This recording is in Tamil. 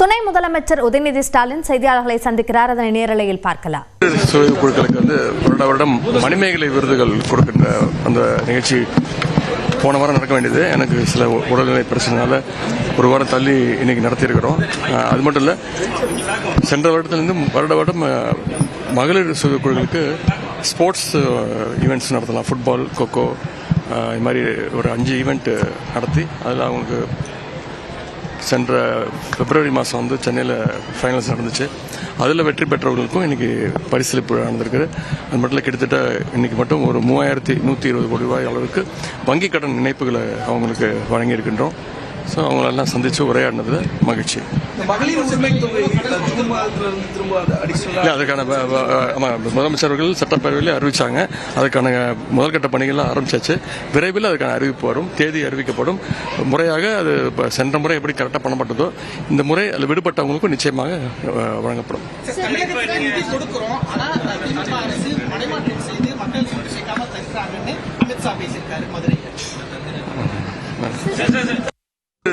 துணை முதலமைச்சர் உதயநிதி ஸ்டாலின் செய்தியாளர்களை சந்திக்கிறார். அதனை நேரலையில் பார்க்கலாம். குழுக்களுக்கு வருடம் மணிமேகலை விருதுகள் கொடுக்கின்ற அந்த நிகழ்ச்சி போன வாரம் நடக்க வேண்டியது. எனக்கு சில உடல்நிலை பிரச்சனைனால ஒரு வாரம் தள்ளி இன்னைக்கு நடத்தியிருக்கிறோம். அது மட்டும் இல்லை, சென்ற வருடத்திலிருந்து வருடம் மகளிர் குழுக்களுக்கு ஸ்போர்ட்ஸ் ஈவெண்ட்ஸ் நடத்தலாம். ஃபுட்பால், கொக்கோ, இது மாதிரி ஒரு 5 ஈவெண்ட் நடத்தி அதில் அவங்களுக்கு சென்ற பிப்ரவரி மாதம் சென்னையில் ஃபைனல்ஸ் நடந்துச்சு. அதில் வெற்றி பெற்றவர்களுக்கும் இன்றைக்கி பரிசளிப்பு நடந்திருக்கு. அது மட்டும் இல்லை, கிட்டத்தட்ட இன்றைக்கி மட்டும் ஒரு 3120 கோடி ரூபாய் அளவுக்கு வங்கி கடன் இணைப்புகளை அவங்களுக்கு வழங்கியிருக்கின்றோம். ஸோ அவங்களெல்லாம் சந்தித்து உரையாடினது மகிழ்ச்சி. அதுக்கான முதலமைச்சர்கள் சட்டப்பேரவையில் அறிவிச்சாங்க. அதுக்கான முதல்கட்ட பணிகள்லாம் ஆரம்பிச்சாச்சு. விரைவில் அதுக்கான அறிவிப்பு வரும், தேதி அறிவிக்கப்படும். முறையாக அது சென்ற முறை எப்படி கரெக்டாக பண்ணப்பட்டதோ இந்த முறை அதில் விடுபட்டவங்களுக்கும் நிச்சயமாக வழங்கப்படும்.